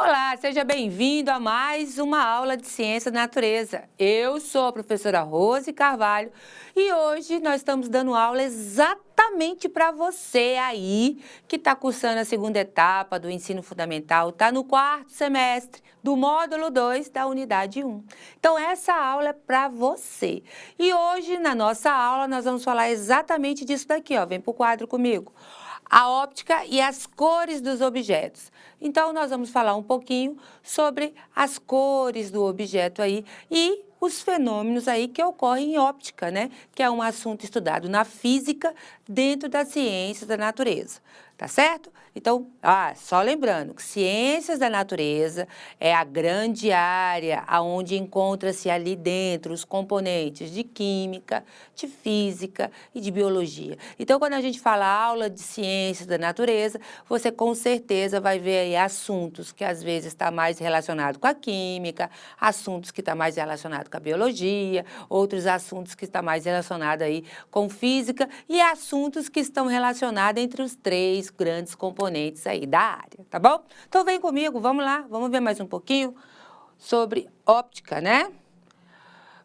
Olá, seja bem-vindo a mais uma aula de Ciência da Natureza. Eu sou a professora Rose Carvalho e hoje nós estamos dando aula exatamente para você aí que está cursando a segunda etapa do ensino fundamental, está no quarto semestre do módulo 2 da unidade 1. Então, essa aula é para você. E hoje, na nossa aula, nós vamos falar exatamente disso daqui, ó. Vem para o quadro comigo. A óptica e as cores dos objetos. Então, nós vamos falar um pouquinho sobre as cores do objeto aí e os fenômenos aí que ocorrem em óptica, né? Que é um assunto estudado na física dentro da ciência da natureza, tá certo? Então, só lembrando que ciências da natureza é a grande área onde encontra-se ali dentro os componentes de química, de física e de biologia. Então, quando a gente fala aula de ciências da natureza, você com certeza vai ver aí assuntos que às vezes está mais relacionado com a química, assuntos que está mais relacionado com a biologia, outros assuntos que está mais relacionado aí com física e assuntos que estão relacionados entre os três grandes componentes aí da área, tá bom? Então vem comigo, vamos lá, vamos ver mais um pouquinho sobre óptica, né?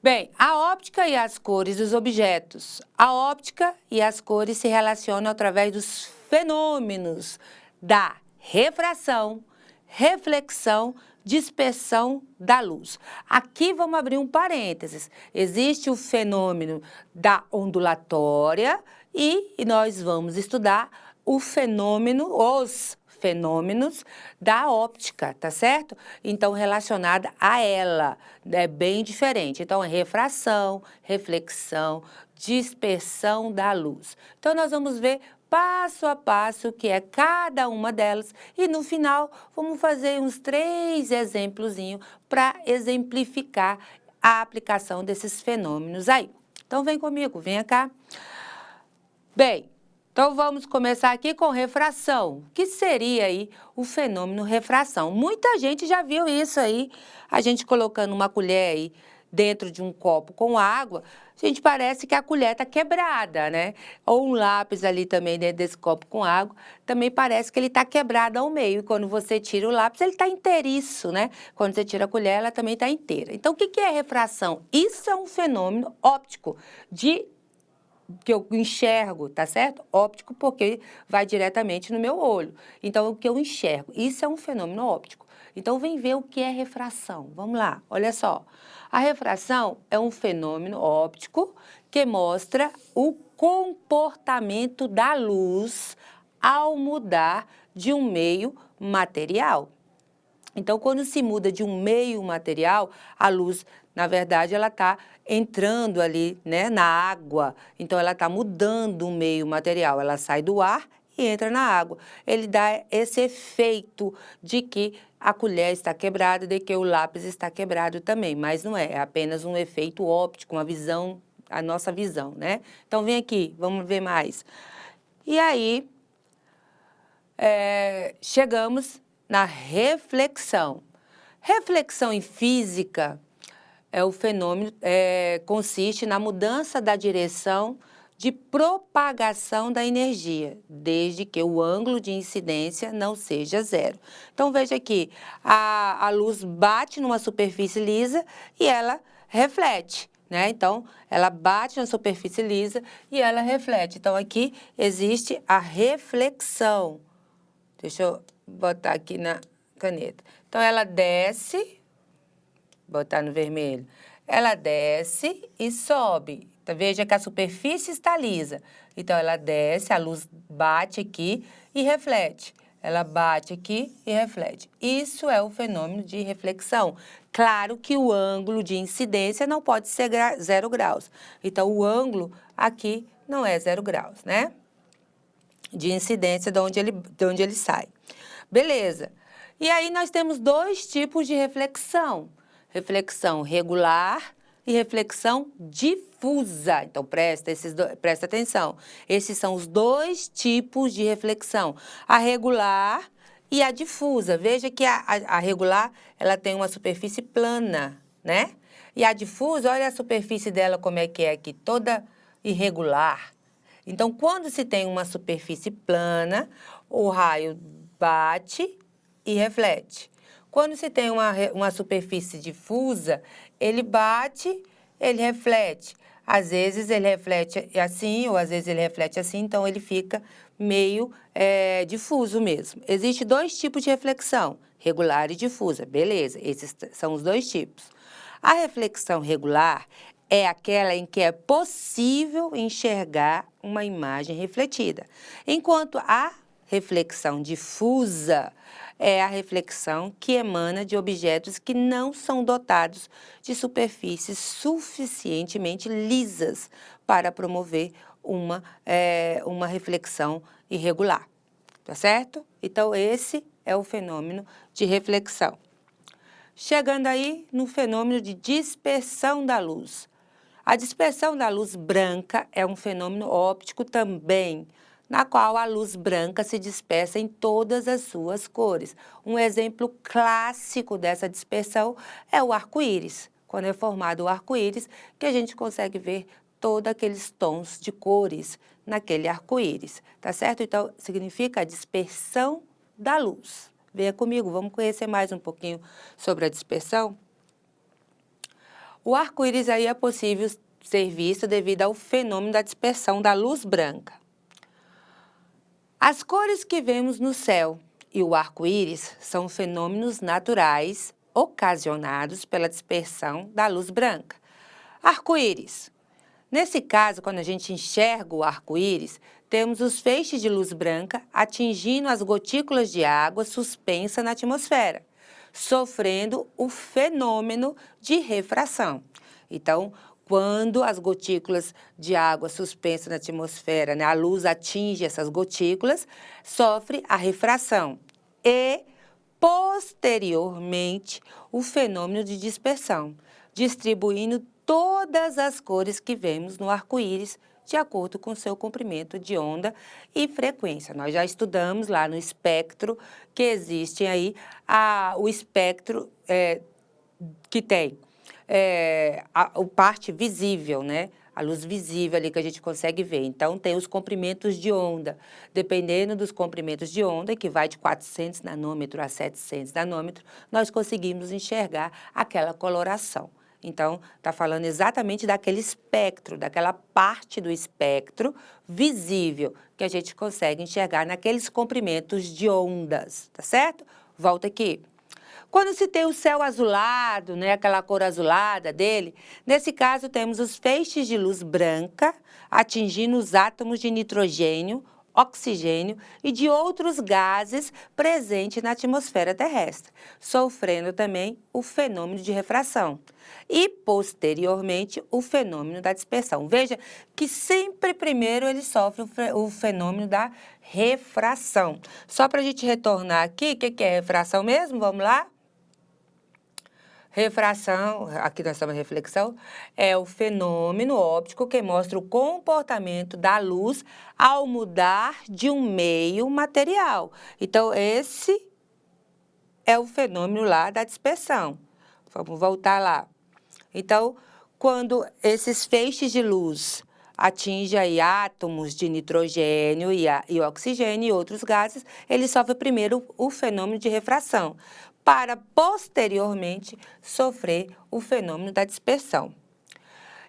Bem, a óptica e as cores dos objetos. A óptica e as cores se relacionam através dos fenômenos da refração, reflexão, dispersão da luz. Aqui vamos abrir um parênteses. Existe o fenômeno da ondulatória e nós vamos estudar os fenômenos da óptica, tá certo? Então, relacionada a ela, é bem diferente. Então, é refração, reflexão, dispersão da luz. Então, nós vamos ver passo a passo o que é cada uma delas e, no final, vamos fazer uns 3 exemplozinhos para exemplificar a aplicação desses fenômenos aí. Então, vem comigo, venha cá. Bem, então, vamos começar aqui com refração. O que seria aí o fenômeno refração? Muita gente já viu isso aí, a gente colocando uma colher aí dentro de um copo com água, a gente parece que a colher está quebrada, né? Ou um lápis ali também dentro desse copo com água, também parece que ele está quebrado ao meio. E quando você tira o lápis, ele está inteiriço, né? Quando você tira a colher, ela também está inteira. Então, o que é refração? Isso é um fenômeno óptico que eu enxergo, tá certo? Óptico, porque vai diretamente no meu olho. Então, o que eu enxergo, isso é um fenômeno óptico. Então, vem ver o que é refração. Vamos lá, olha só. A refração é um fenômeno óptico que mostra o comportamento da luz ao mudar de um meio material. Então, quando se muda de um meio material, a luz, na verdade, ela está entrando ali, né, na água. Então, ela está mudando o meio material. Ela sai do ar e entra na água. Ele dá esse efeito de que a colher está quebrada, de que o lápis está quebrado também. Mas não é, é apenas um efeito óptico, uma visão, a nossa visão, né? Então, vem aqui, vamos ver mais. E aí, chegamos na reflexão. Reflexão em física é o fenômeno, consiste na mudança da direção de propagação da energia, desde que o ângulo de incidência não seja zero. Então, veja aqui, a luz bate numa superfície lisa e ela reflete, né? Então, ela bate na superfície lisa e ela reflete. Então, aqui existe a reflexão. Deixa eu botar aqui na caneta. Então, ela desce, botar no vermelho, ela desce e sobe. Então, veja que a superfície está lisa. Então, ela desce, a luz bate aqui e reflete. Ela bate aqui e reflete. Isso é o fenômeno de reflexão. Claro que o ângulo de incidência não pode ser 0 graus. Então, o ângulo aqui não é 0 graus, né? De incidência de onde ele sai. Beleza. E aí nós temos 2 tipos de reflexão. Reflexão regular e reflexão difusa. Então, presta atenção. Esses são os 2 tipos de reflexão. A regular e a difusa. Veja que a regular, ela tem uma superfície plana, né? E a difusa, olha a superfície dela como é que é aqui, toda irregular. Então, quando se tem uma superfície plana, o raio bate e reflete. Quando se tem uma superfície difusa, ele bate, ele reflete. Às vezes ele reflete assim, ou às vezes ele reflete assim, então ele fica meio difuso mesmo. Existem dois tipos de reflexão, regular e difusa. Beleza, esses são os dois tipos. A reflexão regular é aquela em que é possível enxergar uma imagem refletida, enquanto a reflexão difusa é a reflexão que emana de objetos que não são dotados de superfícies suficientemente lisas para promover uma reflexão irregular, tá certo? Então, esse é o fenômeno de reflexão. Chegando aí no fenômeno de dispersão da luz. A dispersão da luz branca é um fenômeno óptico também, na qual a luz branca se dispersa em todas as suas cores. Um exemplo clássico dessa dispersão é o arco-íris. Quando é formado o arco-íris, que a gente consegue ver todos aqueles tons de cores naquele arco-íris, tá certo? Então, significa a dispersão da luz. Venha comigo, vamos conhecer mais um pouquinho sobre a dispersão? O arco-íris aí é possível ser visto devido ao fenômeno da dispersão da luz branca. As cores que vemos no céu e o arco-íris são fenômenos naturais ocasionados pela dispersão da luz branca. Arco-íris. Nesse caso, quando a gente enxerga o arco-íris, temos os feixes de luz branca atingindo as gotículas de água suspensa na atmosfera, sofrendo o fenômeno de refração. Então, quando as gotículas de água suspensa na atmosfera, né, a luz atinge essas gotículas, sofre a refração e, posteriormente, o fenômeno de dispersão, distribuindo todas as cores que vemos no arco-íris de acordo com seu comprimento de onda e frequência. Nós já estudamos lá no espectro que existe aí o espectro que tem a parte visível, né? A luz visível ali que a gente consegue ver. Então, tem os comprimentos de onda. Dependendo dos comprimentos de onda, que vai de 400 nanômetros a 700 nanômetros, nós conseguimos enxergar aquela coloração. Então, está falando exatamente daquele espectro, daquela parte do espectro visível que a gente consegue enxergar naqueles comprimentos de ondas, tá certo? Volta aqui. Quando se tem o céu azulado, né, aquela cor azulada dele, nesse caso temos os feixes de luz branca atingindo os átomos de nitrogênio, oxigênio e de outros gases presentes na atmosfera terrestre, sofrendo também o fenômeno de refração e, posteriormente, o fenômeno da dispersão. Veja que sempre primeiro ele sofre o fenômeno da refração. Só para a gente retornar aqui, o que é refração mesmo? Vamos lá? Refração, aqui nós estamos em reflexão, é o fenômeno óptico que mostra o comportamento da luz ao mudar de um meio material. Então, esse é o fenômeno lá da dispersão. Vamos voltar lá. Então, quando esses feixes de luz atingem aí átomos de nitrogênio e oxigênio e outros gases, ele sofre primeiro o fenômeno de refração, para posteriormente sofrer o fenômeno da dispersão.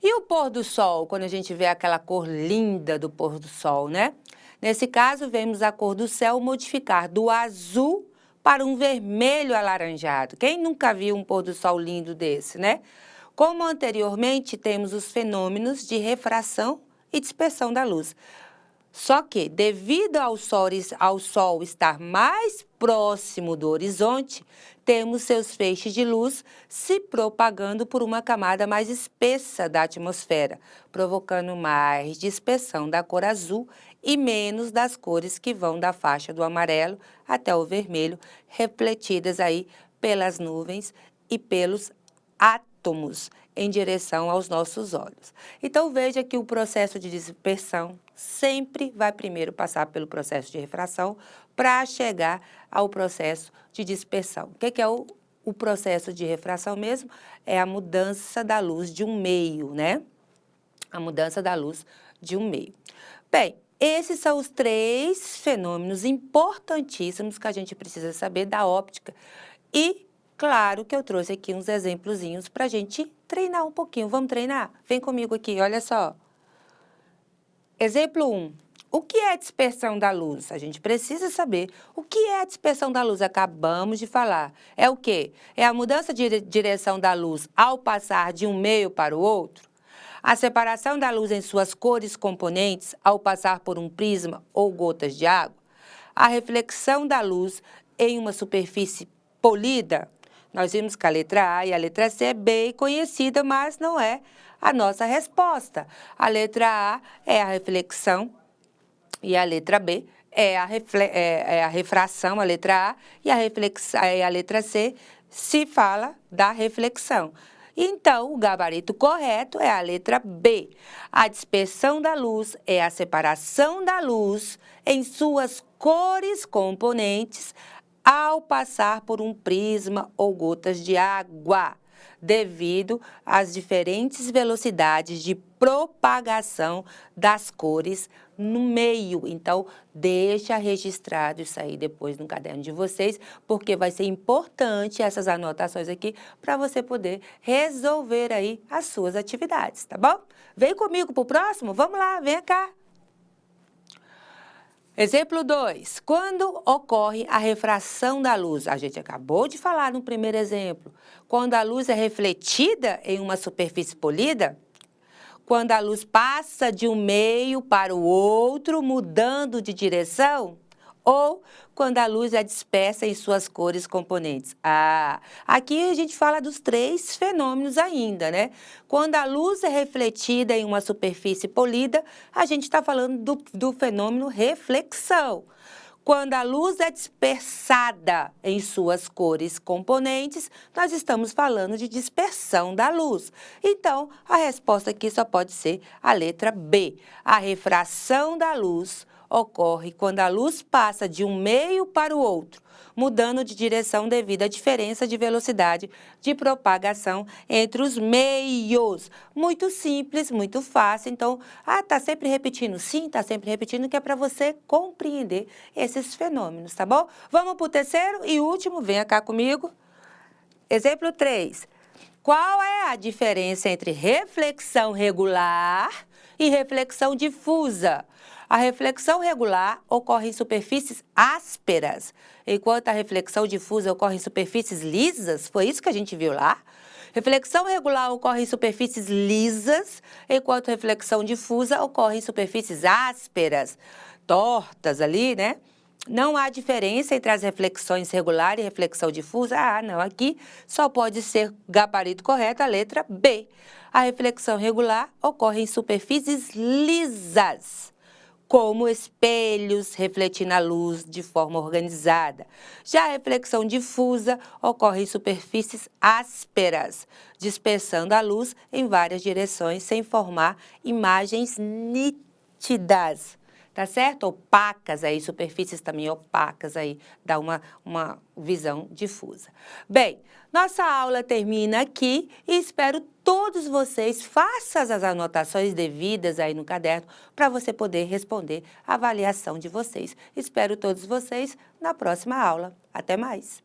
E o pôr do sol, quando a gente vê aquela cor linda do pôr do sol, né? Nesse caso, vemos a cor do céu modificar do azul para um vermelho alaranjado. Quem nunca viu um pôr do sol lindo desse, né? Como anteriormente, temos os fenômenos de refração e dispersão da luz. Só que, devido ao Sol estar mais próximo do horizonte, temos seus feixes de luz se propagando por uma camada mais espessa da atmosfera, provocando mais dispersão da cor azul e menos das cores que vão da faixa do amarelo até o vermelho, refletidas aí pelas nuvens e pelos átomos em direção aos nossos olhos. Então, veja que o processo de dispersão sempre vai primeiro passar pelo processo de refração para chegar ao processo de dispersão. O que é o processo de refração mesmo? É a mudança da luz de um meio, né? A mudança da luz de um meio. Bem, esses são os 3 fenômenos importantíssimos que a gente precisa saber da óptica e Claro que eu trouxe aqui uns exemplozinhos para a gente treinar um pouquinho. Vamos treinar? Vem comigo aqui, olha só. Exemplo 1. O que é a dispersão da luz? A gente precisa saber o que é a dispersão da luz. Acabamos de falar. É o quê? É a mudança de direção da luz ao passar de um meio para o outro? A separação da luz em suas cores componentes ao passar por um prisma ou gotas de água? A reflexão da luz em uma superfície polida? Nós vimos que a letra A e a letra C é bem conhecida, mas não é a nossa resposta. A letra A é a reflexão e a letra B é a refração, a letra A, e a letra C se fala da reflexão. Então, o gabarito correto é a letra B. A dispersão da luz é a separação da luz em suas cores componentes ao passar por um prisma ou gotas de água, devido às diferentes velocidades de propagação das cores no meio. Então, deixa registrado isso aí depois no caderno de vocês, porque vai ser importante essas anotações aqui para você poder resolver aí as suas atividades, tá bom? Vem comigo pro próximo? Vamos lá, vem cá. Exemplo 2. Quando ocorre a refração da luz? A gente acabou de falar no primeiro exemplo. Quando a luz é refletida em uma superfície polida? Quando a luz passa de um meio para o outro, mudando de direção? Ou quando a luz é dispersa em suas cores componentes? Aqui a gente fala dos 3 fenômenos ainda, né? Quando a luz é refletida em uma superfície polida, a gente está falando do fenômeno reflexão. Quando a luz é dispersada em suas cores componentes, nós estamos falando de dispersão da luz. Então, a resposta aqui só pode ser a letra B. A refração da luz ocorre quando a luz passa de um meio para o outro, mudando de direção devido à diferença de velocidade de propagação entre os meios. Muito simples, muito fácil. Então, tá sempre repetindo? Sim, tá sempre repetindo, que é para você compreender esses fenômenos, tá bom? Vamos para o terceiro e último, venha cá comigo. Exemplo 3. Qual é a diferença entre reflexão regular e reflexão difusa? A reflexão regular ocorre em superfícies ásperas, enquanto a reflexão difusa ocorre em superfícies lisas. Foi isso que a gente viu lá? Reflexão regular ocorre em superfícies lisas, enquanto reflexão difusa ocorre em superfícies ásperas, tortas ali, né? Não há diferença entre as reflexões regular e reflexão difusa? Não, aqui só pode ser gabarito correto a letra B. A reflexão regular ocorre em superfícies lisas, como espelhos refletindo a luz de forma organizada. Já a reflexão difusa ocorre em superfícies ásperas, dispersando a luz em várias direções sem formar imagens nítidas. Tá certo? Opacas aí, superfícies também opacas aí, dá uma visão difusa. Bem, nossa aula termina aqui e espero todos vocês façam as anotações devidas aí no caderno para você poder responder a avaliação de vocês. Espero todos vocês na próxima aula. Até mais!